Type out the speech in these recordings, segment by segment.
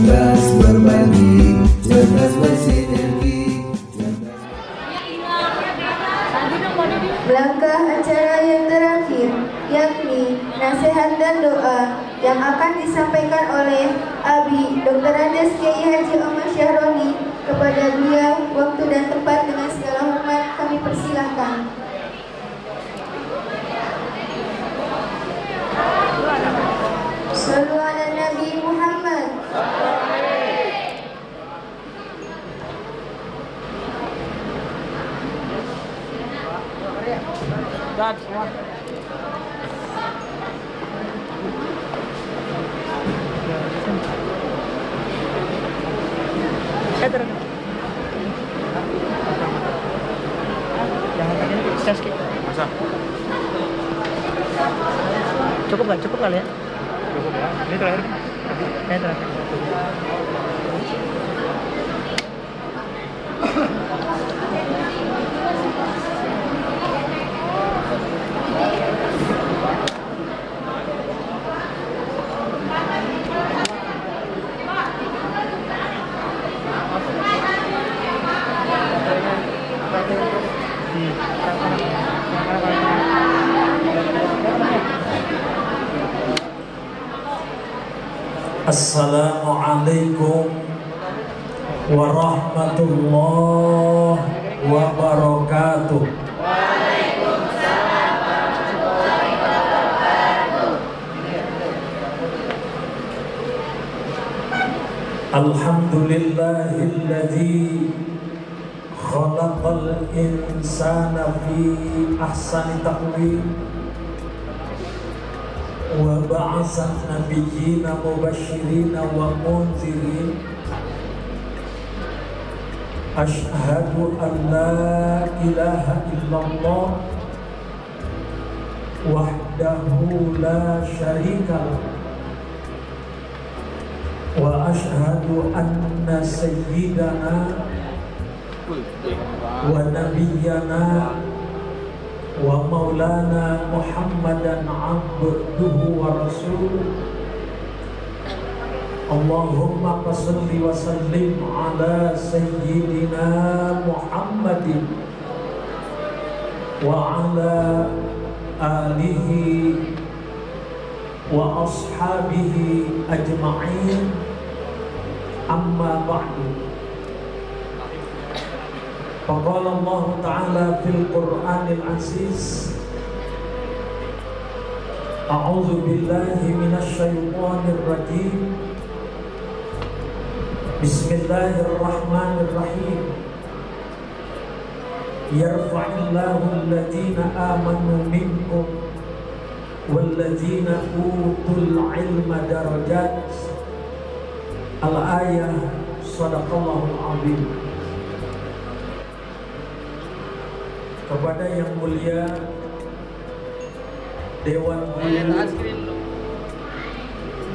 cerdas berbagi, cerdas bersinergi. Melangkah acara yang terakhir, yakni nasihat dan doa yang akan disampaikan oleh Abi Dr. Andes Kiai Haji Omar Syahroni. Kepada beliau, waktu dan tempat dengan segala hormat kami persilahkan. Shallu ala Nabi Muhammad. Cukup kali ya? Cukup ya. Ini terakhir. Ini terakhir. Assalamualaikum warahmatullahi wabarakatuh. Waalaikumsalam warahmatullahi wabarakatuh. Alhamdulillahilladzi khalaqal insana fi ahsani taqwim wa ba'atsan nabiyyina mubashshirina wa munzirin. Asyhadu an la ilaha illallah wahdahu la syarika lah wa asyhadu anna sayyidana wa nabiyyana wa maulana Muhammadan abduhu wa rasuluh. Allahumma salli wa sallim ala sayyidina Muhammadin wa ala alihi wa ashabihi ajma'in. Amma ba'du. Faqala Allah Ta'ala fil Qur'anil Aziz, A'udzu billahi minasy syaithanir rajim. Bismillahirrahmanirrahim. Yarfa'illahu alladhina amanu minkum walladhina utul ilma darajat. Al-ayah. Shadaqallahul azim. Kepada yang mulia Dewan Guru,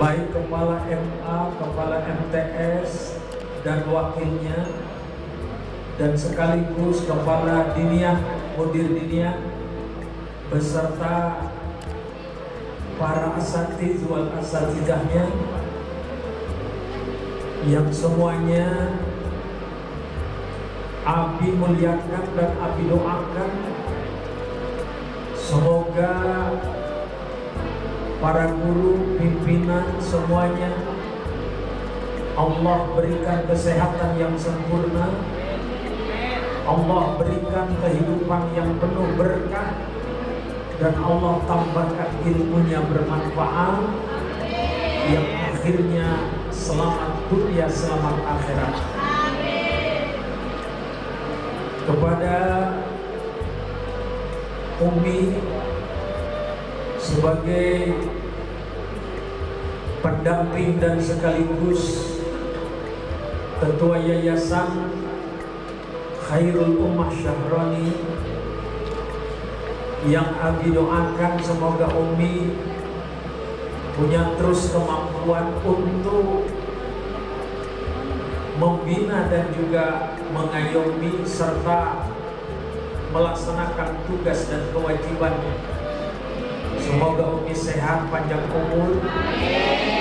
baik Kepala MA, Kepala MTS, dan wakilnya, dan sekaligus Kepala Diniyah, Mudir Diniyah, beserta para asatiz wal asatidahnya, yang semuanya Abi muliakan dan Abi doakan. Semoga para guru, pimpinan semuanya Allah berikan kesehatan yang sempurna, Allah berikan kehidupan yang penuh berkah, dan Allah tambahkan ilmunya bermanfaat, yang akhirnya selamat dunia, selamat akhirat. Kepada Umi sebagai pendamping dan sekaligus Ketua Yayasan Khairul Ummah Syahroni, yang Abi doakan semoga Umi punya terus kemampuan untuk membina dan juga mengayomi serta melaksanakan tugas dan kewajibannya. Semoga Umi sehat, panjang umur,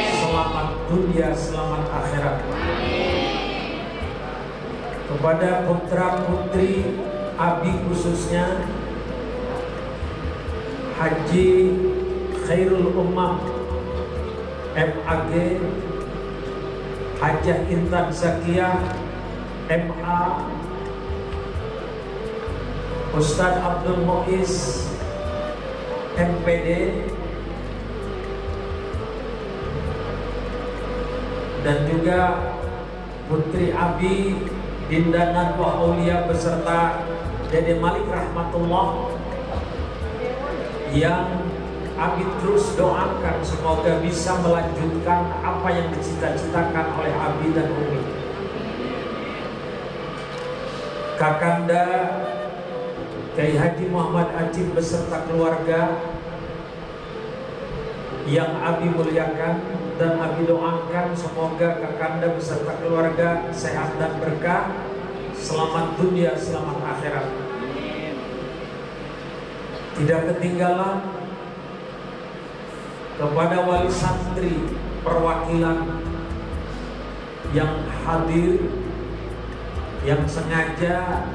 selamat dunia, selamat akhirat. kepada putra putri Abi khususnya Haji Khairul Ummah MAG, Hajah Intan Zakiyah MA, Ustadz Abdul Muiz MPD, dan juga Putri Abi Dinda Nadwah Aulia beserta Dede Malik rahmatullah, yang Abi terus doakan semoga bisa melanjutkan apa yang dicita-citakan oleh Abi dan Umi. Kakanda Kiai Haji Muhammad Ajib beserta keluarga yang Abi muliakan dan Abi doakan semoga Kakanda beserta keluarga sehat dan berkah, selamat dunia, selamat akhirat. Tidak ketinggalan kepada wali santri perwakilan yang hadir, yang sengaja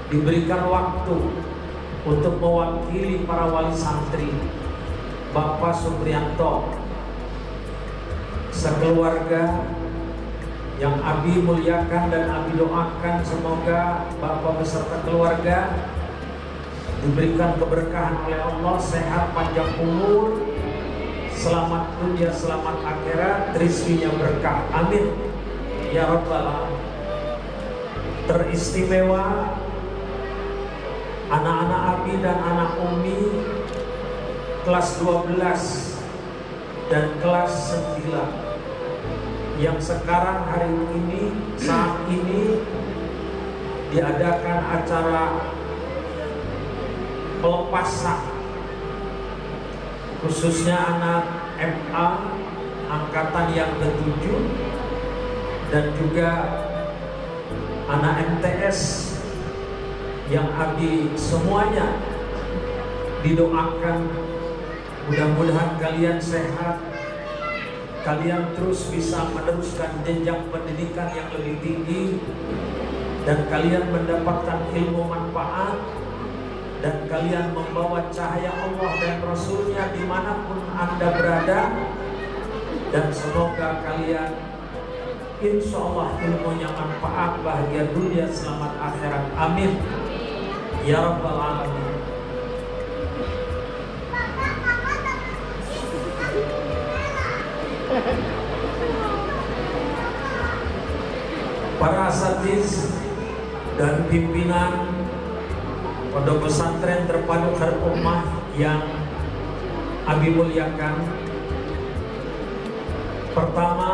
diberikan waktu untuk mewakili para wali santri, Bapak Supriyanto sekeluarga yang Abi muliakan dan Abi doakan semoga Bapak beserta keluarga diberikan keberkahan oleh Allah, sehat panjang umur, selamat dunia, selamat akhirat, rezekinya berkah, amin ya rabbal alamin. Teristimewa anak-anak Abi dan anak Umi kelas 12 dan kelas 9 yang sekarang hari ini saat ini diadakan acara pelepasan khususnya anak MA angkatan yang ke-7 dan juga anak MTS yang Abi semuanya didoakan mudah-mudahan kalian sehat, kalian terus bisa meneruskan jenjang pendidikan yang lebih tinggi dan kalian mendapatkan ilmu manfaat dan kalian membawa cahaya Allah dan Rasulnya dimanapun Anda berada, dan semoga kalian insya Allah ilmunya manfaat, bahagia dunia, selamat akhirat, amin ya rabbal alamin. Para asatiz dan pimpinan Pondok Pesantren Terpadu Khairul Ummah yang Abi muliakan, pertama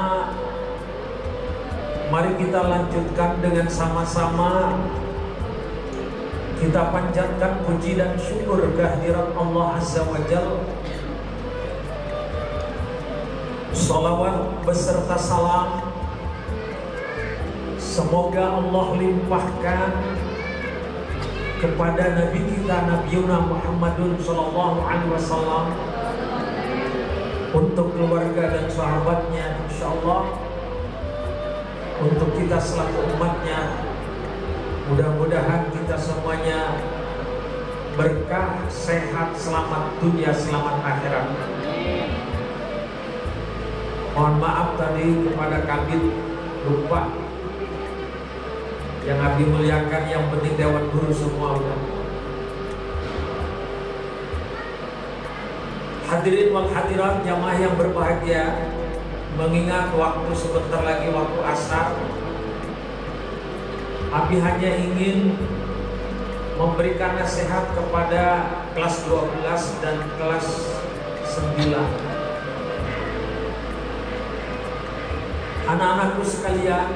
mari kita lanjutkan dengan sama-sama kita panjatkan puji dan syukur kehadirat Allah Azza wa Jalla. Salawat beserta salam semoga Allah limpahkan kepada Nabi kita Nabi Muhammadun Sallallahu Alaihi Wasallam, untuk keluarga dan sahabatnya, insya Allah untuk kita selaku umatnya. Mudah-mudahan kita semuanya berkah, sehat, selamat dunia, selamat akhirat. Mohon maaf tadi kepada kami lupa. Yang Abi muliakan, yang penting Dewan Guru semua udah. Hadirin wal hadirat jamaah yang berbahagia, mengingat waktu sebentar lagi waktu asar, Abi hanya ingin memberikan nasihat kepada kelas 12 dan kelas 9. Anak-anakku sekalian,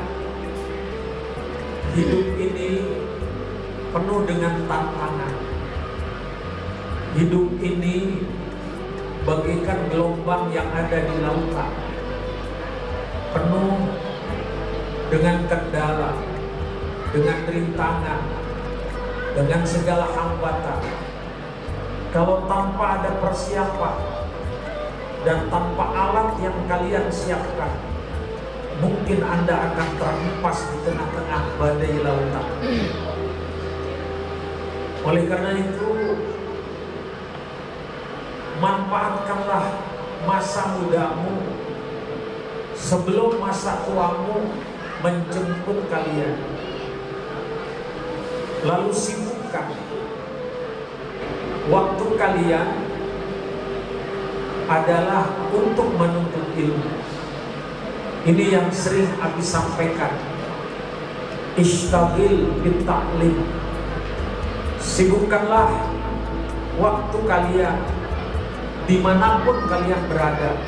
hidup ini penuh dengan tantangan. Hidup ini bagaikan gelombang yang ada di lautan, penuh dengan kendala, dengan rintangan, dengan segala hambatan. Kalau tanpa ada persiapan dan tanpa alat yang kalian siapkan, mungkin Anda akan terhempas di tengah-tengah badai lautan. Oleh karena itu, manfaatkanlah masa mudamu sebelum masa tuamu menjemput kalian. Lalu sibukkan waktu kalian adalah untuk menuntut ilmu. Ini yang sering Abi sampaikan. Ishtagil bitta'lim. Sibukkanlah waktu kalian dimanapun kalian berada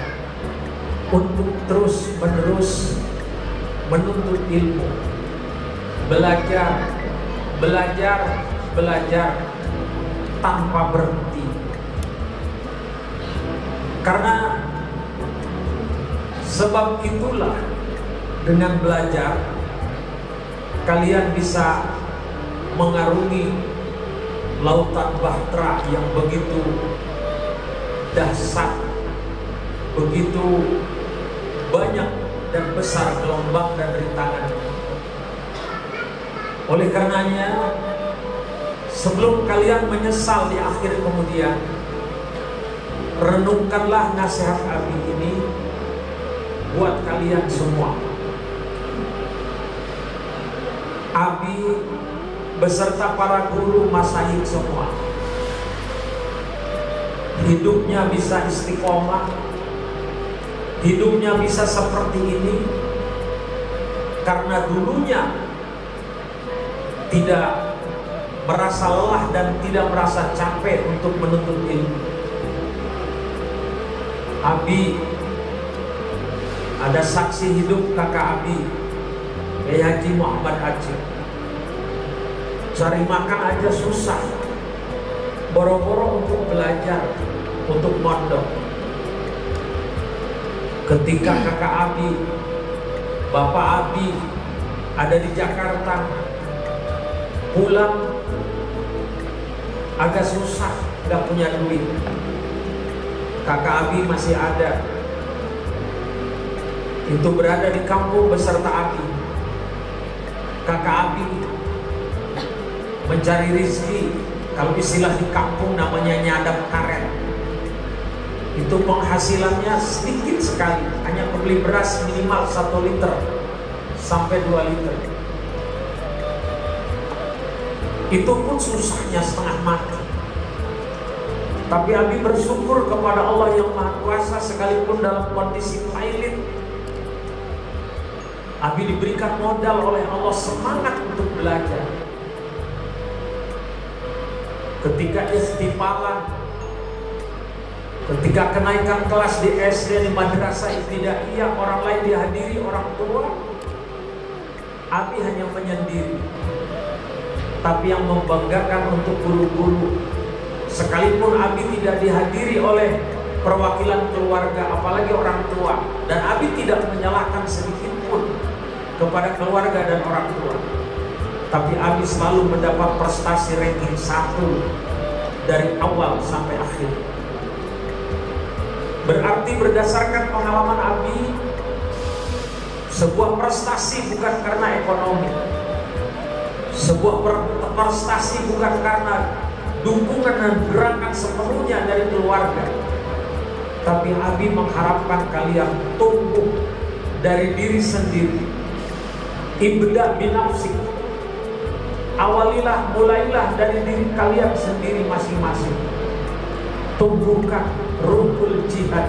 untuk terus menerus menuntut ilmu, belajar tanpa berhenti. Karena sebab itulah dengan belajar kalian bisa mengarungi lautan bahtera yang begitu dahsyat, begitu banyak dan besar gelombang dan rintangan. Oleh karenanya, sebelum kalian menyesal di akhir kemudian, renungkanlah nasihat Abi ini buat kalian semua. Abi beserta para guru masyayikh semua hidupnya bisa istiqomah, hidupnya bisa seperti ini karena dulunya tidak merasa lelah dan tidak merasa capek untuk menuntut ilmu. Abi ada saksi hidup kakak Abi, Haji Muhammad Aceh. Cari makan aja susah, boro-boro untuk belajar, untuk mondok. Ketika kakak Abi, bapak Abi ada di Jakarta, pulang agak susah, gak punya duit. Kakak Abi masih ada, itu berada di kampung beserta Abi. Kakak Abi mencari rezeki, kalau istilah di kampung namanya nyadap karet. Itu penghasilannya sedikit sekali, hanya beli beras minimal 1 liter sampai 2 liter. Itu pun susahnya setengah mati. Tapi Abi bersyukur kepada Allah yang Maha Kuasa, sekalipun dalam kondisi pailit, Abi diberikan modal oleh Allah semangat untuk belajar. Ketika istifalah, ketika kenaikan kelas di SD, di madrasah ibtidaiyah, orang lain dihadiri orang tua, Abi hanya menyendiri. Tapi yang membanggakan untuk guru-guru, sekalipun Abi tidak dihadiri oleh perwakilan keluarga, apalagi orang tua, dan Abi tidak menyalahkan sedikit pun kepada keluarga dan orang tua, tapi Abi selalu mendapat prestasi ranking 1 dari awal sampai akhir. Berarti berdasarkan pengalaman Abi, sebuah prestasi bukan karena ekonomi, sebuah prestasi bukan karena dukungan dan gerakan sepenuhnya dari keluarga, tapi Abi mengharapkan kalian tumbuh dari diri sendiri. Ibda binafsik, awalilah, mulailah dari diri kalian sendiri masing-masing. Tumbuhkan ruhul jihad,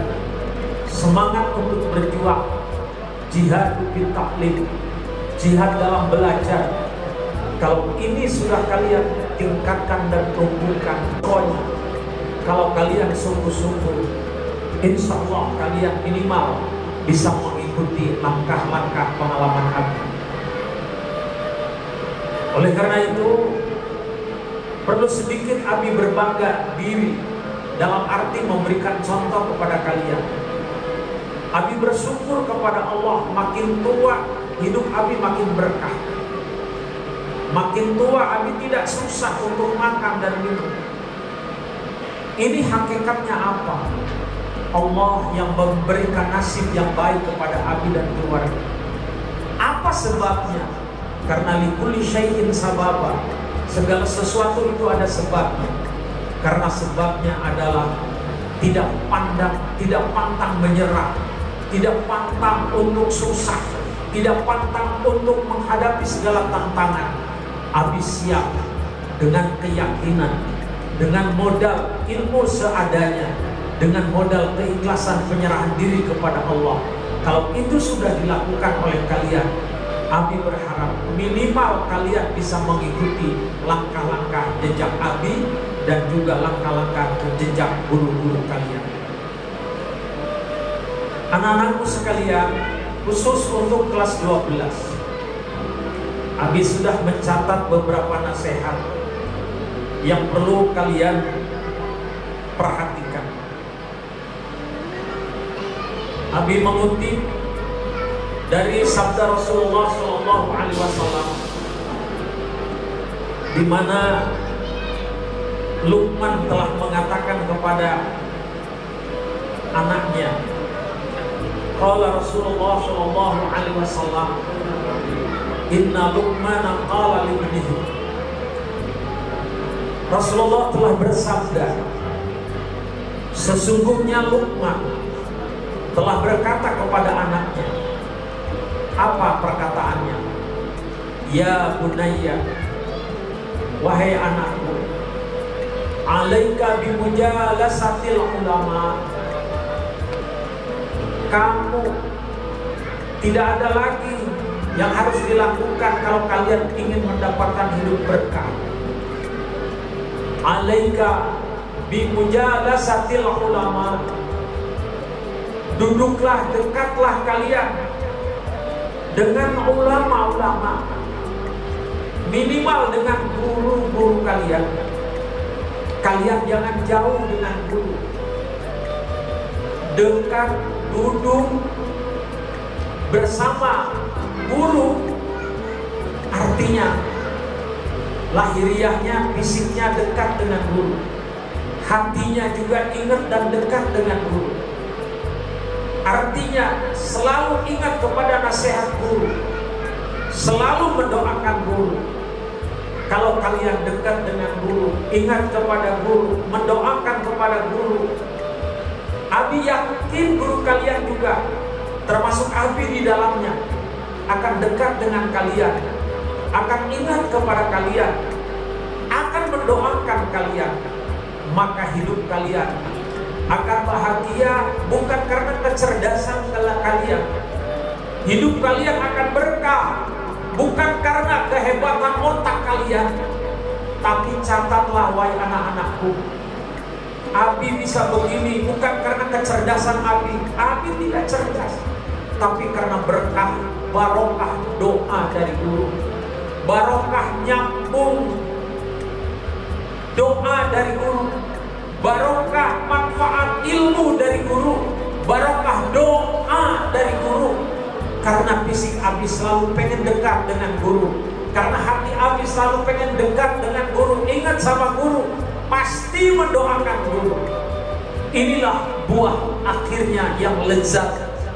semangat untuk berjuang, jihad bil ta'lim, jihad dalam belajar. Kalau ini sudah kalian tingkatkan dan tumbuhkan, kalau kalian sungguh-sungguh, insya Allah kalian minimal bisa mengikuti langkah-langkah pengalaman Abi. Oleh karena itu, perlu sedikit Abi berbangga diri dalam arti memberikan contoh kepada kalian. Abi bersyukur kepada Allah, makin tua hidup Abi makin berkah. Makin tua Abi tidak susah untuk makan dan minum. Ini hakikatnya apa? Allah yang memberikan nasib yang baik kepada Abi dan keluarga. Apa sebabnya? Karena likulli syai'in sababa. Segala sesuatu itu ada sebabnya. Karena sebabnya adalah tidak pantang menyerah, tidak pantang untuk susah, tidak pantang untuk menghadapi segala tantangan. Abi siap dengan keyakinan, dengan modal ilmu seadanya, dengan modal keikhlasan penyerahan diri kepada Allah. Kalau itu sudah dilakukan oleh kalian, Abi berharap minimal kalian bisa mengikuti langkah-langkah jejak Abi dan juga langkah-langkah jejak guru-guru kalian. Anak-anakku sekalian, khusus untuk kelas 12, Abi sudah mencatat beberapa nasihat yang perlu kalian perhatikan. Abi mengutip dari sabda Rasulullah SAW, di mana Luqman telah mengatakan kepada anaknya, qala Rasulullah SAW, inna Luqmana qala libnihi. Rasulullah telah bersabda, sesungguhnya Luqman telah berkata kepada anaknya. Apa perkataannya? Ya bunayya, wahai anakku, alaika bimujalasatil ulama. Kamu tidak ada lagi yang harus dilakukan kalau kalian ingin mendapatkan hidup berkah. Alaika bimujalasatil ulama. Duduklah, dekatlah kalian dengan ulama-ulama, minimal dengan guru-guru kalian. Kalian jangan jauh dengan guru, dekat, duduk bersama guru. Artinya lahiriahnya, fisiknya dekat dengan guru, hatinya juga ingat dan dekat dengan guru. Artinya selalu ingat kepada nasihat guru, selalu mendoakan guru. Kalau kalian dekat dengan guru, ingat kepada guru, mendoakan kepada guru. Abi yakin guru kalian juga, termasuk Abi di dalamnya, akan dekat dengan kalian, akan ingat kepada kalian, akan mendoakan kalian. Maka hidup kalian akan bahagia bukan karena kecerdasan kalian. Hidup kalian akan berkah bukan karena kehebatan otak kalian. Tapi catatlah wahai anak-anakku, Abi bisa begini bukan karena kecerdasan Abi. Abi tidak cerdas, tapi karena berkah, barokah doa dari guru, barokah nyambung doa dari guru, barokah manfaat ilmu dari guru, barokah doa dari guru. Karena fisik Abi selalu pengen dekat dengan guru, karena hati Abi selalu pengen dekat dengan guru, ingat sama guru, pasti mendoakan guru. Inilah buah akhirnya yang lezat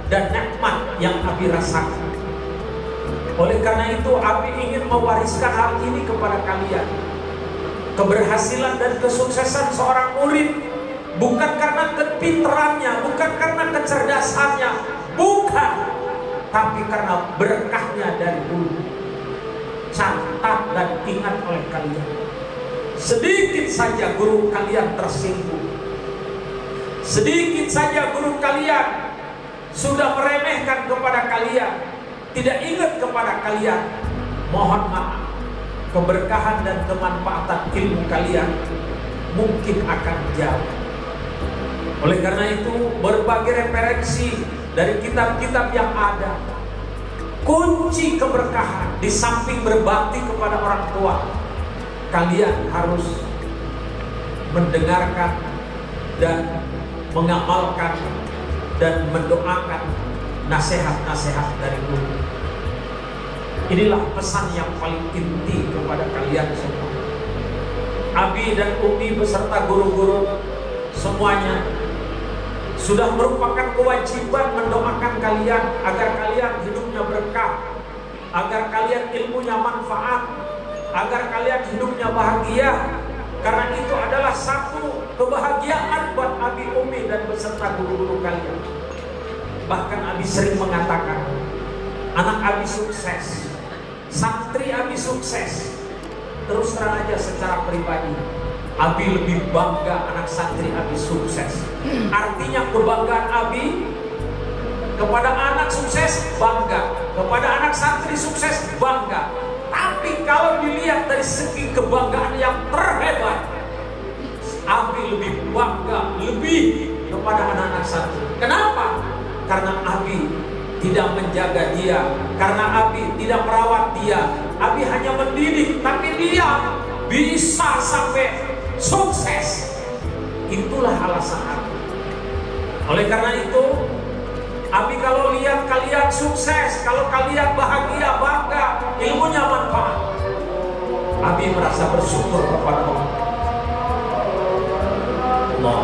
dan nikmat yang Abi rasakan. Oleh karena itu Abi ingin mewariskan hal ini kepada kalian. Keberhasilan dan kesuksesan seorang murid bukan karena kepintarannya, bukan karena kecerdasannya, bukan, tapi karena berkahnya dari guru. Catat dan ingat oleh kalian, sedikit saja guru kalian tersinggung, sedikit saja guru kalian sudah meremehkan kepada kalian, tidak ingat kepada kalian, mohon maaf, keberkahan dan kemanfaatan ilmu kalian mungkin akan jauh. Oleh karena itu, berbagai referensi dari kitab-kitab yang ada, kunci keberkahan di samping berbakti kepada orang tua, kalian harus mendengarkan dan mengamalkan dan mendoakan nasihat-nasihat dari guru. Inilah pesan yang paling inti kepada kalian semua. Abi dan Umi beserta guru-guru semuanya sudah merupakan kewajiban mendoakan kalian agar kalian hidupnya berkah, agar kalian hidupnya bahagia. Karena itu adalah satu kebahagiaan buat Abi, Umi dan beserta guru-guru kalian. Bahkan Abi sering mengatakan, anak Abi sukses, santri Abi sukses. Terus terang aja secara pribadi, Abi lebih bangga anak santri Abi sukses. Artinya kebanggaan Abi kepada anak sukses bangga, kepada anak santri sukses bangga. Tapi kalau dilihat dari segi kebanggaan yang terhebat, Abi lebih bangga lebih kepada anak-anak santri. Kenapa? Karena Abi tidak menjaga dia, karena Abi tidak merawat dia. Abi hanya mendidik, tapi dia bisa sampai sukses. Itulah alasan Abi. Oleh karena itu, Abi kalau lihat kalian sukses, kalau kalian bahagia, bangga, ilmunya manfaat, Abi merasa bersyukur kepada Allah. Allah,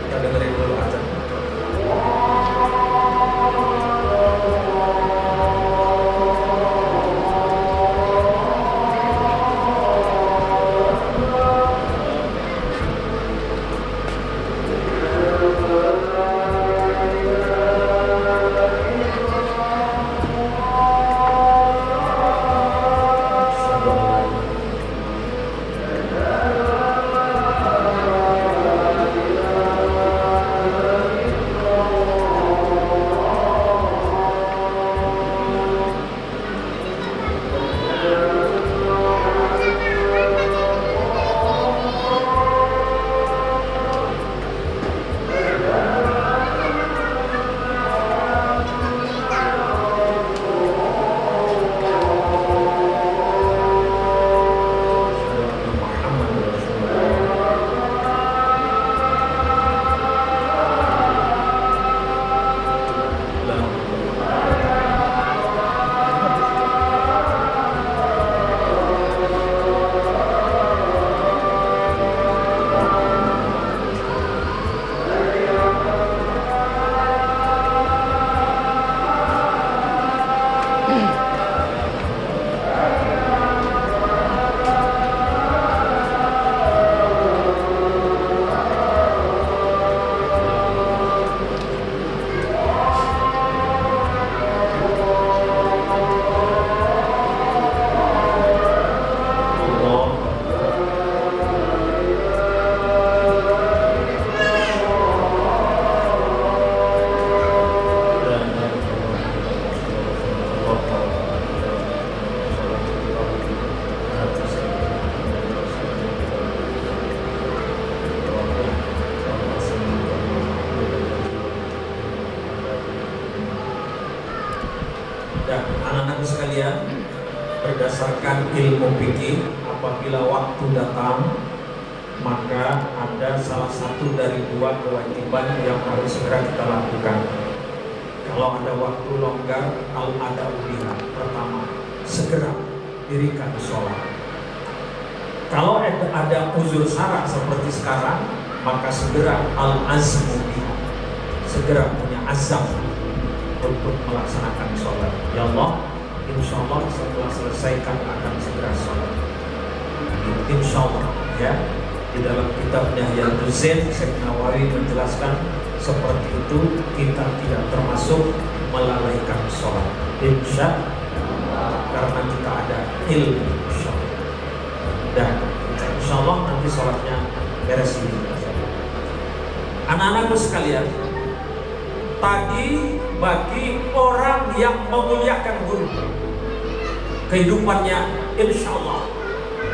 kita dengerin dulu azan. Dan anak-anak sekalian, berdasarkan ilmu fikih, apabila waktu datang, maka ada salah satu dari dua kewajiban yang harus segera kita lakukan. Kalau ada waktu longgar, al-ada ubiha. Pertama, segera dirikan sholat. Kalau ada uzur syarat seperti sekarang, maka segera al-azmu biha. Segera punya azam untuk melaksanakan sholat. Ya Allah, insya Allah setelah selesai kami akan segera sholat. Insya Allah, ya. Di dalam kitabnya Yadul Zain, Syekh Nawawi menjelaskan seperti itu kita tidak termasuk melalaikan sholat. Insya Allah, karena kita ada ilmu. Insya Allah. Dan insya Allah nanti sholatnya beres ini. Anak-anakku sekalian, tadi bagi orang yang memuliakan guru, kehidupannya insya Allah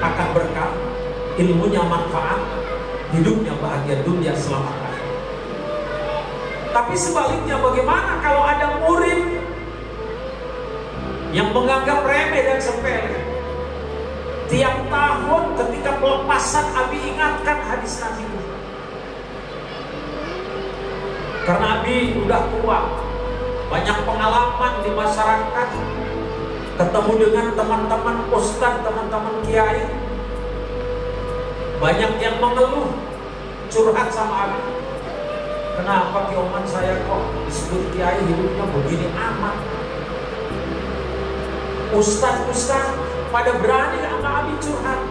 akan berkah, ilmunya manfaat, hidupnya bahagia dunia selamat akhirat. Tapi sebaliknya, bagaimana kalau ada murid yang menganggap remeh dan sepele? Tiap tahun ketika pelepasan Abi ingatkan hadis Nabi, karena Abi udah tua, banyak pengalaman di masyarakat, ketemu dengan teman-teman ustaz, teman-teman kiai, banyak yang mengeluh, curhat sama Abi. Kenapa kioman saya kok disebut kiai hidupnya begini amat? Ustaz pada berani sama Abi curhat.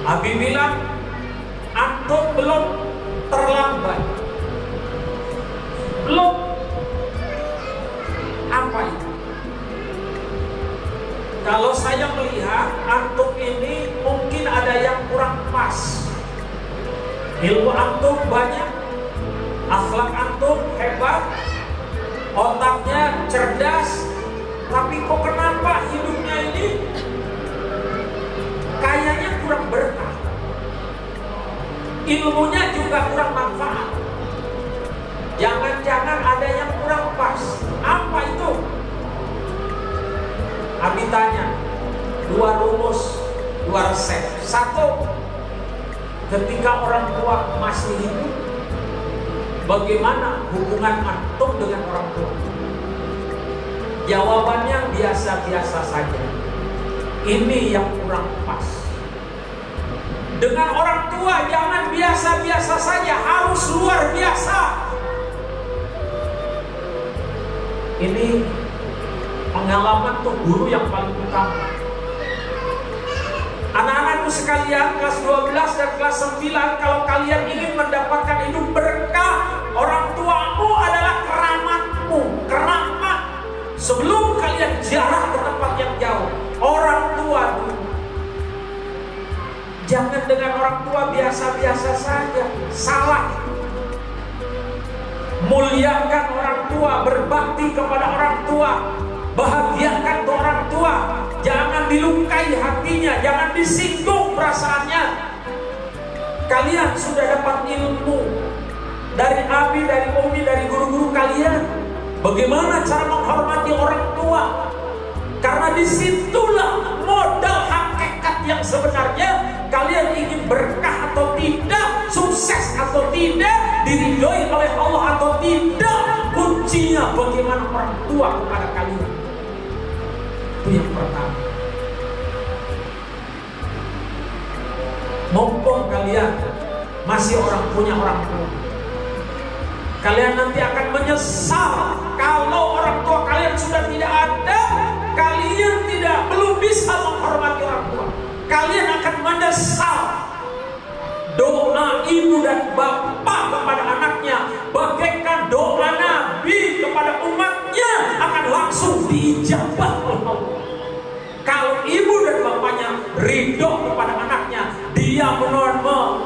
Abi bilang, antum belum terlambat. Belum. Apa itu? Kalau saya melihat antum ini mungkin ada yang kurang pas. Ilmu antum banyak, akhlak antum hebat, otaknya cerdas, tapi kok kenapa hidupnya ini kayaknya kurang berkah, ilmunya juga kurang manfaat. Jangan-jangan ada yang kurang pas. Apa itu? Abi tanya, 2 rumus, 2 resep. 1, ketika orang tua masih hidup, bagaimana hubungan antum dengan orang tua? Jawabannya biasa-biasa saja. Ini yang kurang pas. Dengan orang tua jangan biasa-biasa saja, harus luar biasa. Ini pengalaman tuh guru yang paling utama. Anak-anakku sekalian, kelas 12 dan kelas 9, kalau kalian ingin mendapatkan hidup berkah, orang tuamu adalah keramatmu, keramat. Sebelum kalian jarah ke tempat yang jauh, orang tua dulu. Jangan dengan orang tua biasa-biasa saja, salah. Muliakan orang tua, berbakti kepada orang tua, bahagiakan orang tua. Jangan dilukai hatinya, jangan disinggung perasaannya. Kalian sudah dapat ilmu dari Abi, dari Umi, dari guru-guru kalian. Bagaimana cara menghormati orang tua? Karena disitulah modal hakikat yang sebenarnya. Kalian ingin berkah atau tidak, sukses atau tidak, diridhoi oleh Allah atau tidak, kuncinya bagaimana orang tua kepada kalian. Itu yang pertama. Mumpung kalian masih punya orang tua, kalian nanti akan menyesal kalau orang tua kalian sudah tidak ada. Kalian belum bisa menghormati orang tua. Kalian akan menyesal. Doa ibu dan bapak kepada anaknya bagaikan doa Nabi kepada umatnya akan langsung diijabah oleh Allah. Kalau ibu dan bapaknya ridho kepada anaknya, dia berdoa,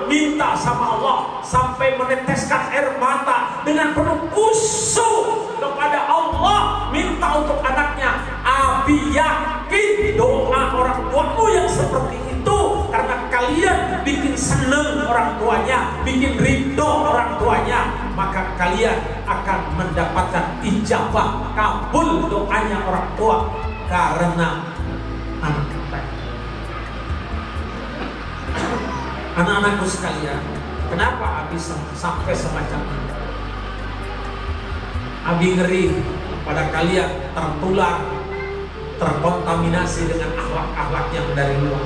minta sama Allah sampai meneteskan air mata dengan penuh khusyuk kepada Allah, minta untuk anaknya. Abi yakin doa orang tuamu yang seperti itu karena kalian bikin seneng orang tuanya, bikin ridho orang tuanya, maka kalian akan mendapatkan ijabah, kabul doanya orang tua karena anak. Anak-anakku sekalian, kenapa Abi sampai semacam ini? Abi ngeri pada kalian tertular, terkontaminasi dengan akhlak-akhlak yang dari luar.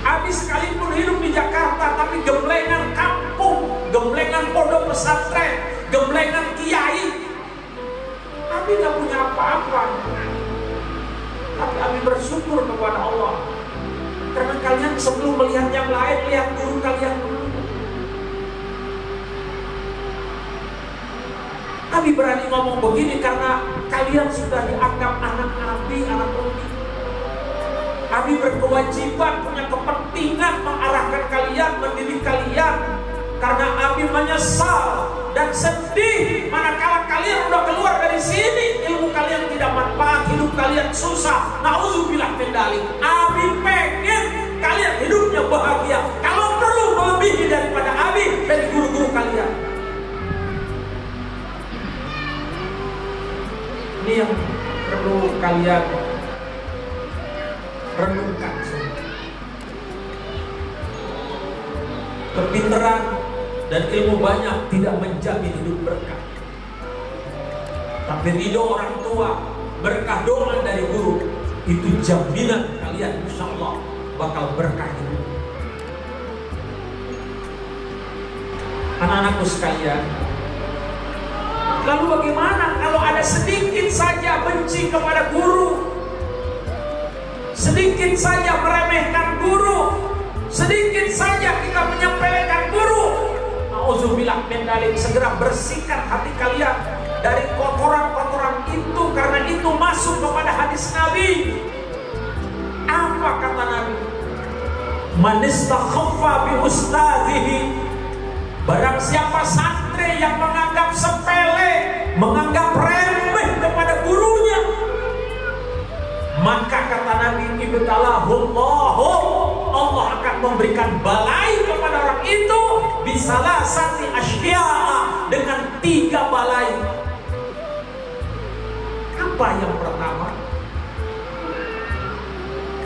Abi sekalipun hidup di Jakarta, tapi gemblengan kampung, gemblengan pondok pesantren, gemblengan kiai. Abi gak punya apa-apa, tapi Abi bersyukur kepada Allah. Karena kalian sebelum melihat yang lain, lihat guru kalian dulu. Abi berani ngomong begini karena kalian sudah dianggap anak Abi, anak Umi. Abi berkewajiban, punya kepentingan mengarahkan kalian, mendidik kalian. Karena Abi menyesal dan sedih manakala kalian udah keluar dari sini, ilmu kalian tidak manfaat, hidup kalian susah. Nauzubillah min dzalik. Abi pengen kalian hidupnya bahagia. Kalau perlu melebihi daripada Abi, dari guru-guru kalian. Ini yang perlu kalian renungkan. Kepintaran dan ilmu banyak tidak menjamin hidup berkah. Tapi ridho orang tua, berkah doa dari guru, itu jaminan kalian insya Allah bakal berkah hidup. Anak-anakku sekalian, lalu bagaimana kalau ada ada sedikit saja benci kepada guru, sedikit saja meremehkan guru, sedikit saja kita menyepelekan guru, nauzubillah min dzalik, segera bersihkan hati kalian dari kotoran-kotoran itu, karena itu masuk kepada hadis Nabi. Apa kata Nabi? Man istakhaffa bi ustadzihi, barang siapa santri yang menganggap sepele, menganggap remeh kepada gurunya, maka kata Nabi, ibtalahullahu, Allah akan memberikan balai kepada orang itu bisalah sati asya'a, dengan 3 balai. Apa yang pertama?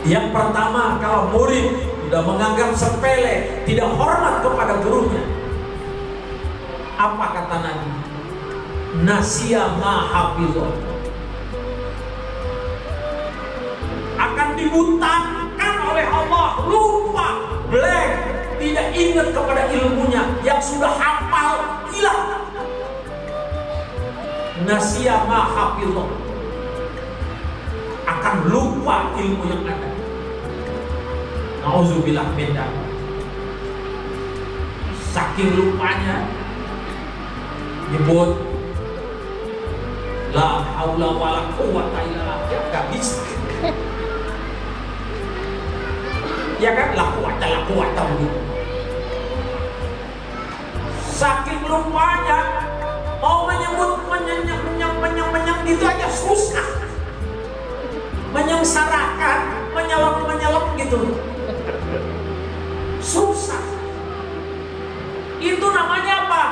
Yang pertama, kalau murid sudah menganggap sepele, tidak hormat kepada gurunya, apa kata Nabi? Nasiya ma hafizah, akan dibutakan oleh Allah, lupa, blank, tidak ingat kepada ilmunya yang sudah hafal, hilang. Nasiya ma hafizah, akan lupa ilmu yang ada. Nauzubillah min dzalik. Saking lupanya nyebut la haula wala quwwata illa billah, gak bisa. Ya kan, la quwwata begitu. Saking lupanya mau menyebut menyang gitu aja susah. Menyengsarakan, menyelep gitu. Susah. Itu namanya apa?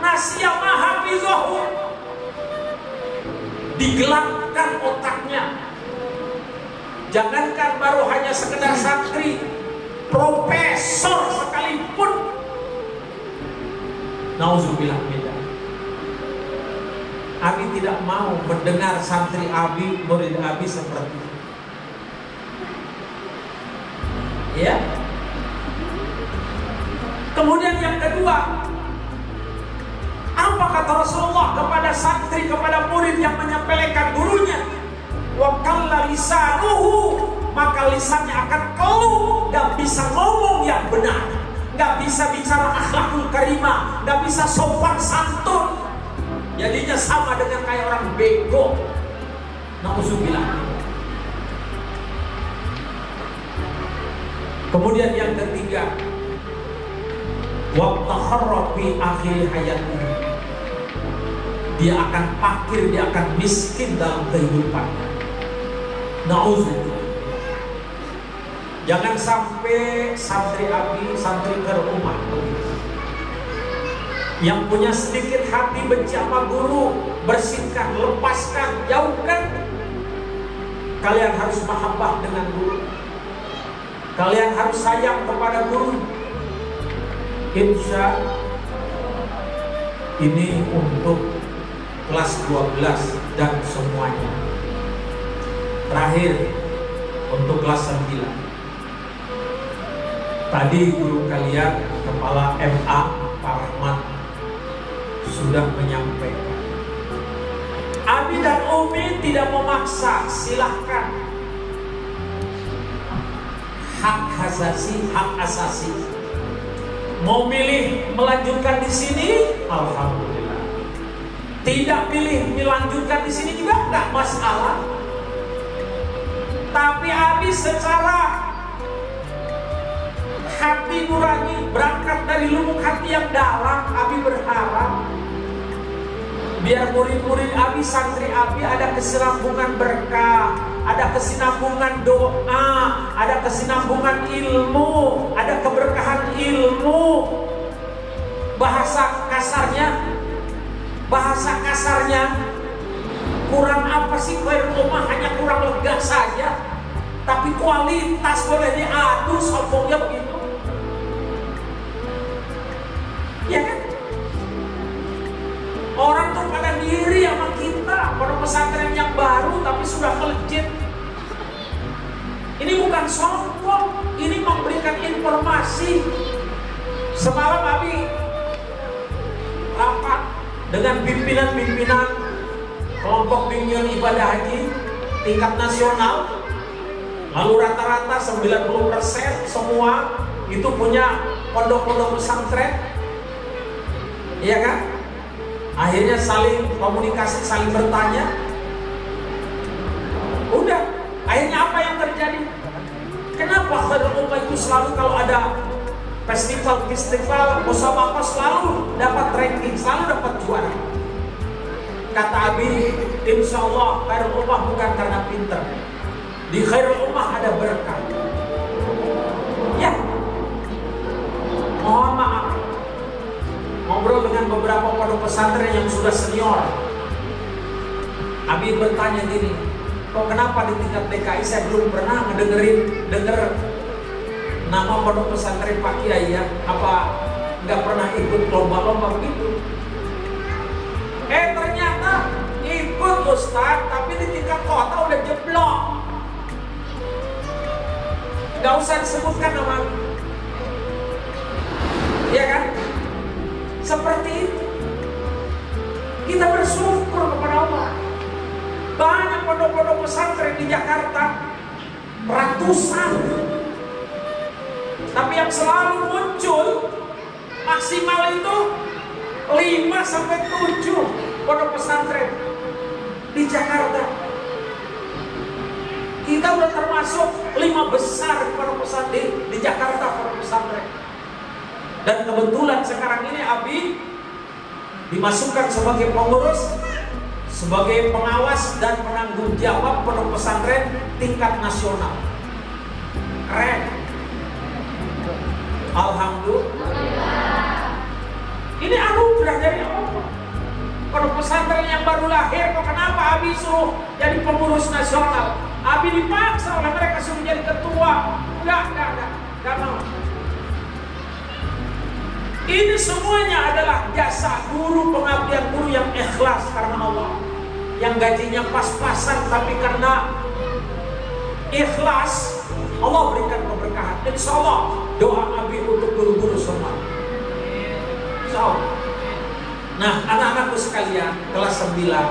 Nasiya ma hafizahu. Digelapkan otaknya. Jangankan baru hanya sekedar santri, profesor sekalipun. Nauzubillah min dzalik. Abi tidak mau mendengar santri Abi, murid Abi seperti itu. Ya. Kemudian yang kedua, apa kata Rasulullah kepada santri, kepada murid yang menyepelekan gurunya? Wa qalla lisanuhu, maka lisannya akan keluh, gak bisa ngomong yang benar, gak bisa bicara akhlakul karimah, gak bisa sopan santun. Jadinya sama dengan kayak orang bego. Nauzubillah. Kemudian yang ketiga, wa takharra fi akhir hayatnya, dia akan fakir, dia akan miskin dalam kehidupannya. Nauzubillah. Jangan sampai santri Abi, santri ke rumah yang punya sedikit hati benci sama guru, bersihkan, lepaskan, jauhkan. Kalian harus mahabbah dengan guru. Kalian harus sayang kepada guru. Insya ini untuk kelas 12 dan semuanya. Terakhir untuk kelas 9. Tadi guru kalian, Kepala MA Pak Rahmat, sudah menyampaikan. Abi dan Umi tidak memaksa, silahkan. Hak asasi. Mau pilih melanjutkan di sini, alhamdulillah. Tidak pilih melanjutkan di sini juga tidak masalah. Tapi Abi secara hati nurani, berangkat dari lubuk hati yang dalam, Abi berharap biar murid-murid Abi, santri Abi ada kesinambungan berkah, ada kesinambungan doa, ada kesinambungan ilmu, ada keberkahan ilmu. Bahasa kasarnya kurang apa sih rumah, hanya kurang lega saja, tapi kualitas boleh diadu, sombongnya begitu. Ya kan? Orang tuh pada diri sama kita, pada pesantren yang baru tapi sudah melejit. Ini bukan sombong, ini memberikan informasi. Semalam Abi rapat dengan pimpinan-pimpinan kelompok bimbingan ibadah haji tingkat nasional, lalu rata-rata 90% semua itu punya pondok-pondok pesantren, iya kan? Akhirnya saling komunikasi, saling bertanya. Udah, akhirnya apa yang terjadi? Kenapa Khairul Ummah itu selalu kalau ada festival, musabaqah selalu dapat ranking, selalu dapat juara? Kata Abi, insya Allah Khairul Ummah bukan karena pinter. Di Khairul Ummah ada berkah. Ya, mohon maaf, ngobrol dengan beberapa pondok pesantren yang sudah senior. Abi bertanya gini, kok kenapa di tingkat DKI saya belum pernah denger nama pondok pesantren Pak Kiai ya? Apa nggak pernah ikut lomba-lomba begitu? Ternyata ikut Ustaz, tapi di tingkat kota udah jeblok. Gak usah disebutkan nama, ya kan? Seperti itu. Kita bersyukur kepada Allah. Banyak pondok-pondok pesantren di Jakarta, ratusan. Tapi yang selalu muncul maksimal itu 5-7 pondok pesantren di Jakarta. Kita udah termasuk 5 besar pondok pesantren di Jakarta, pondok pesantren. Dan kebetulan sekarang ini Abi dimasukkan sebagai pengurus, sebagai pengawas dan penanggung jawab pondok pesantren tingkat nasional. Keren. Alhamdulillah. Ini anugerah dari Allah. Pondok pesantren yang baru lahir, kok kenapa Abi suruh jadi pengurus nasional? Abi dipaksa oleh mereka suruh jadi ketua. Enggak mau. Ini semuanya adalah jasa guru, pengabdian guru yang ikhlas karena Allah, yang gajinya pas-pasan tapi karena ikhlas Allah berikan keberkahan. Insya Allah doa Abi untuk guru-guru semua. Insya Allah. Nah, anak-anakku sekalian kelas 9,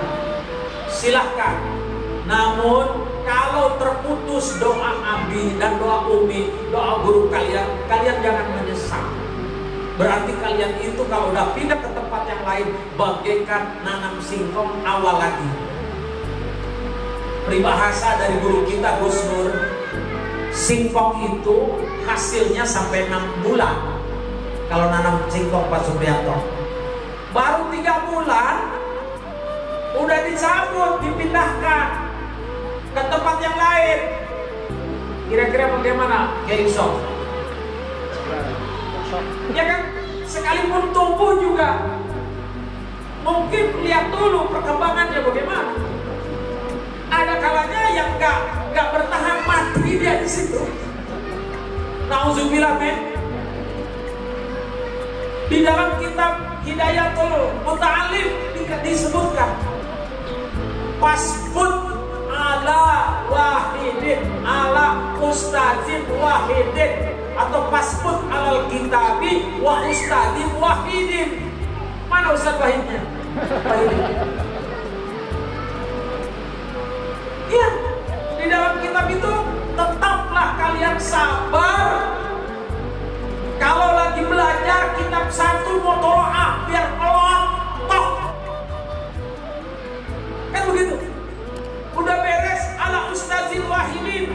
silahkan. Namun kalau terputus doa Abi dan doa Umi, doa guru kalian jangan menyesal. Berarti kalian itu kalau udah pindah ke tempat yang lain bagaikan nanam singkong awal lagi. Peribahasa dari guru kita Gus Nur, singkong itu hasilnya sampai 6 bulan. Kalau nanam singkong Pak Supriyanto, baru 3 bulan udah dicabut, dipindahkan ke tempat yang lain. Kira-kira bagaimana Geisok? Ya kan? Sekalipun tumbuh juga mungkin lihat dulu perkembangannya bagaimana. Ada kalanya yang nggak bertahan mati dia di situ. Nauzubillah men. Di dalam kitab Hidayatul Muta'alim disebutkan pasbut ala wahidin ala ustadzin wahidin, atau pasbut alal kitabi wa ustadzin wahidin. Mana ustadz wahidnya? Ya, di dalam kitab itu tetaplah kalian sabar. Kalau lagi belajar kitab 1 mutolaah biar melotot. Kan begitu. Udah beres ala ustadzin wahidin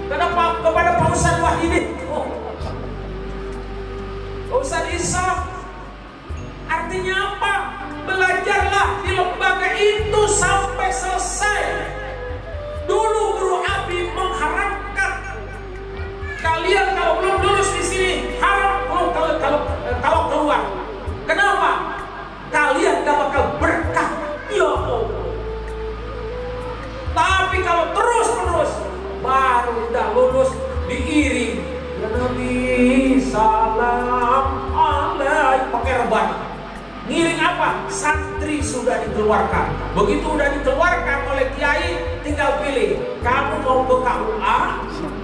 kepada Pak Ustadz Wahidin. Ustadz Isa, artinya apa? Belajarlah di lembaga itu sampai selesai. Dulu guru Abi mengharapkan kalian kalau belum lulus di sini haram kalau keluar. Kenapa? Kalian gak bakal berkah. Ya Allah. Tapi kalau terus-menerus baru udah lulus diiring. Ya Nabi salam alaih, pakai rebana. Ngiring apa? Santri sudah dikeluarkan. Begitu udah dikeluarkan oleh kiai, tinggal pilih. Kamu mau ke KUA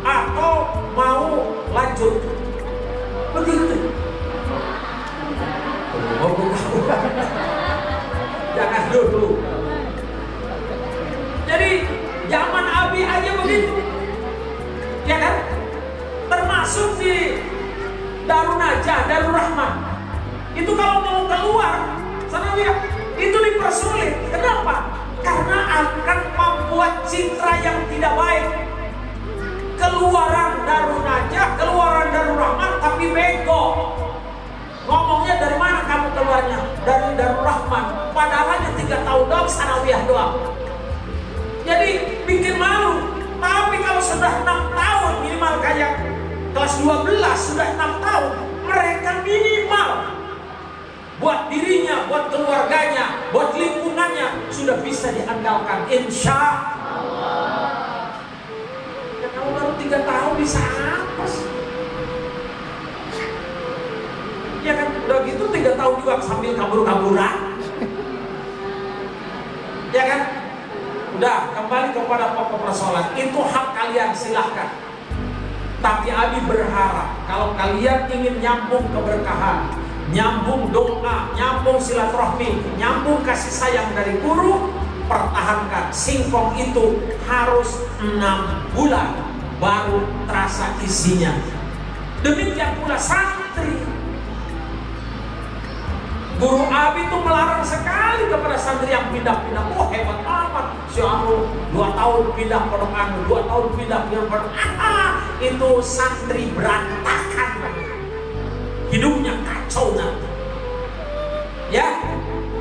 atau mau lanjut? Begitu. Mau ke KUA. Jangan dulu. Darul Rahman. Itu kalau mau keluar sanawiyah itu dipersulit. Kenapa? Karena akan membuat citra yang tidak baik. Keluaran Darul Najah, keluaran Darul Rahman, tapi bego. Ngomongnya dari mana kamu keluarnya? Dari Darul Rahman. Padahal hanya 3 tahun doang, sanawiyah doang. Jadi bikin malu. Tapi kalau sudah 6 tahun, minimal kayak kelas 12 sudah 6 tahun, mereka minimal buat dirinya, buat keluarganya, buat lingkungannya sudah bisa diandalkan, insya Allah. Ya, kalau baru 3 tahun bisa apa sih? Ya kan udah gitu 3 tahun juga sambil kabur-kaburan. Ya kan? Udah kembali kepada pokok persoalan. Itu hak kalian, silahkan. Tapi Abi berharap kalau kalian ingin nyambung keberkahan, nyambung doa, nyambung silaturahmi, nyambung kasih sayang dari guru, pertahankan. Singkong itu harus 6 bulan baru terasa isinya. Demikian pula santri. Guru Abi itu melarang sekali kepada santri yang pindah-pindah. Oh hebat amat, si Amru 2 tahun pindah pondok anu, 2 tahun pindah pondok. Itu santri berantakan, hidupnya kacau nanti. Ya,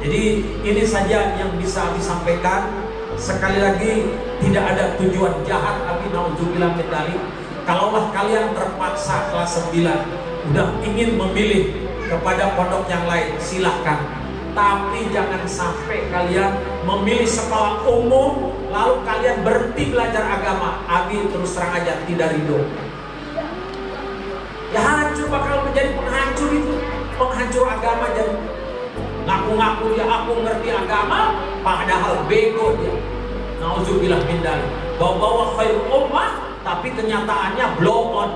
jadi ini saja yang bisa disampaikan. Sekali lagi tidak ada tujuan jahat. Abi naudzubillah min dzalik. Kalaulah kalian terpaksa kelas 9 udah ingin memilih kepada pondok yang lain, silahkan. Tapi jangan sampai kalian memilih sekolah umum lalu kalian berhenti belajar agama. Abi terus terang aja tidak ridho. Ya hancur, bakal menjadi penghancur itu, penghancur agama. Jadi ngaku-ngaku dia aku ngerti agama, padahal bego dia. Nauzubillah min dzalik. Bawa-bawa khairul ummah, tapi kenyataannya blow on.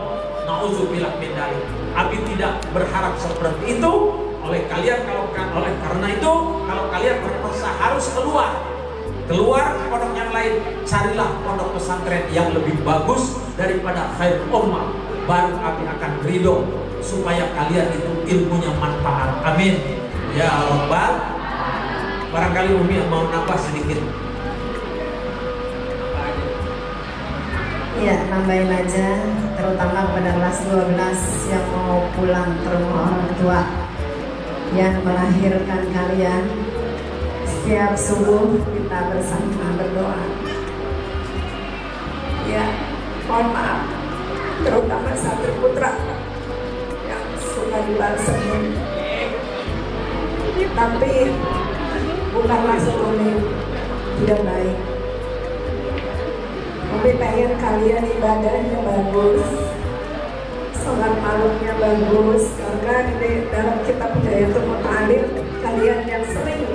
Nauzubillah min dzalik. Abi tidak berharap seperti itu. Oleh kalian karena itu kalau kalian berpuasa harus keluar pondok yang lain, carilah pondok pesantren yang lebih bagus daripada khairul ummah, baru Abi akan ridho supaya kalian itu ilmunya manfaat. Amin ya rabbal. Barangkali Umi mau nambah sedikit. Ya, nambahin aja, terutama kepada kelas 12 yang mau pulang ke rumah orang tua yang melahirkan kalian. Setiap subuh kita bersama berdoa. Ya, mohon maaf, terutama santri putra yang suka dibalsemin. Tapi bukan maksud Umi tidak baik. Umi pengen kalian ibadahnya bagus, sholat malamnya bagus, karena di dalam kitab Hidayatul Muta'alim kalian yang sering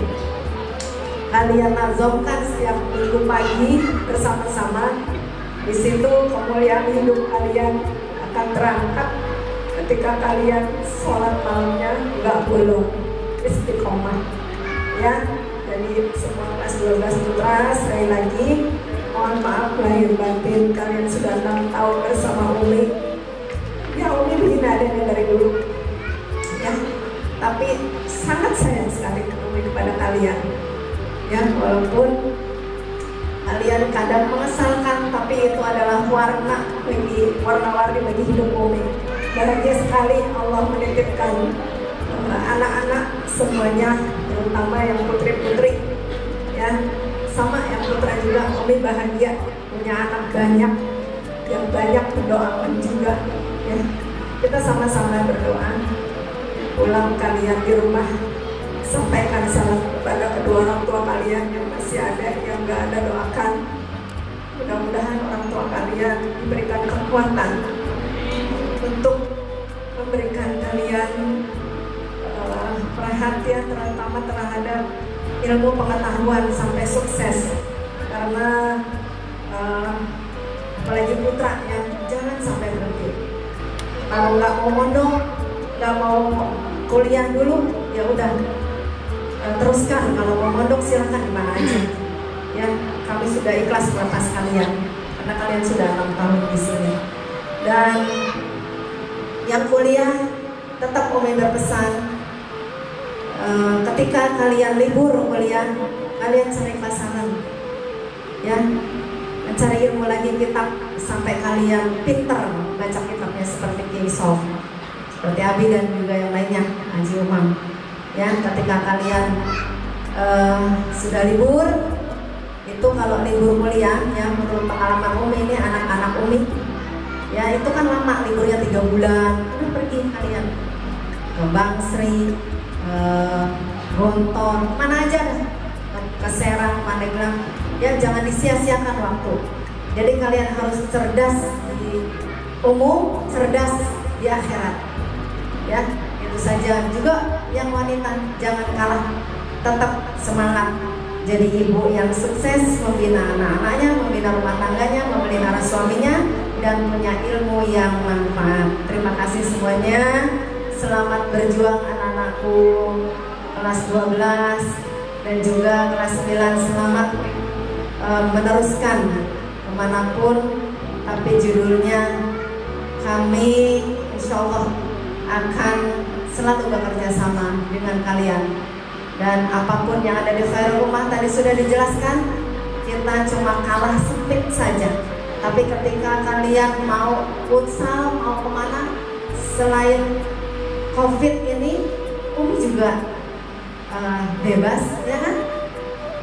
kalian nazomkan setiap minggu pagi bersama-sama. Di situ kemuliaan hidup kalian akan terangkat ketika kalian sholat malamnya nggak bolong, istiqomah. Ya, jadi semua kelas 12 putra sekali lagi mohon maaf lahir batin, kalian sudah 6 tahun bersama Umi. Ya Umi begini adanya dari dulu. Ya, tapi sangat sayang sekali Umi kepada kalian. Ya, walaupun kalian kadang mengesalkan, tapi itu adalah warna-warni bagi hidup Umi. Bahagia sekali Allah menitipkan anak-anak semuanya, terutama yang putri-putri. Ya, sama yang putra juga. Umi bahagia punya anak banyak yang banyak berdoakan juga. Ya, kita sama-sama berdoa. Pulang kalian di rumah, sampaikan salam kepada kedua orang tua kalian yang masih ada, yang nggak ada, doakan. Mudah-mudahan orang tua kalian diberikan kekuatan untuk memberikan kalian perhatian terutama terhadap ilmu pengetahuan sampai sukses. Karena apalagi putra yang jangan sampai berhenti. Kalau nggak mau mondok, nggak mau kuliah dulu, ya udah teruskan. Kalau mau mondok silahkan di mana aja. Ya, kami sudah ikhlas melepas kalian karena kalian sudah 6 tahun di sini. Dan yang kuliah tetap Umi berpesan, ketika kalian libur kuliah, kalian cari pasangan, ya, mencari ilmu lagi kitab sampai kalian pinter baca kitabnya seperti King Sof, seperti Abi dan juga yang lainnya, Haji Umam. Ya, ketika kalian sudah libur, itu kalau libur kuliah, ya menurut pengalaman Umi ini anak-anak Umi, ya itu kan lama liburnya 3 bulan, udah pergi kalian ke Bangsri, Gontor, mana aja dah, ke Serang, Pandeglang, ya jangan disia-siakan waktu. Jadi kalian harus cerdas di umum, cerdas di akhirat, ya itu saja. Juga yang wanita jangan kalah, tetap semangat jadi ibu yang sukses, membina anak-anaknya, membina rumah tangganya, memelihara suaminya, dan punya ilmu yang manfaat. Terima kasih semuanya. Selamat berjuang anak-anakku kelas 12 dan juga kelas 9. Selamat meneruskan kemanapun. Tapi judulnya kami insya Allah akan selalu bekerja sama dengan kalian. Dan apapun yang ada di Khairul Ummah tadi sudah dijelaskan, kita cuma kalah sempit saja. Tapi ketika kalian mau futsal, mau kemana, selain COVID ini, Umi juga bebas, ya kan?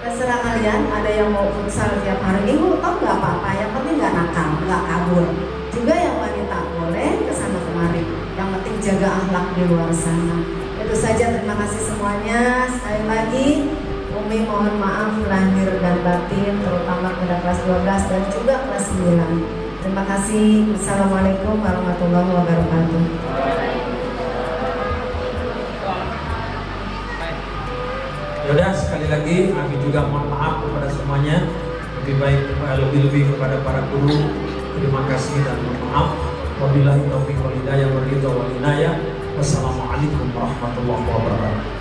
Terserah kalian, ada yang mau futsal tiap hari Minggu, tau nggak apa-apa, yang penting nggak nakal, nggak kabur. Juga yang wanita boleh kesana kemari, yang penting jaga akhlak di luar sana. Itu saja, terima kasih semuanya. Sekali lagi, Umi mohon maaf lahir dan batin, terutama pada kelas 12 dan juga kelas 9. Terima kasih. Assalamualaikum warahmatullahi wabarakatuh. Yaudah, sekali lagi kami juga mohon maaf kepada semuanya. Lebih kepada para guru, terima kasih dan mohon maaf. Wabillahi taufiq wal hidayah wal ridha wal inayah. Wassalamualaikum warahmatullahi wabarakatuh.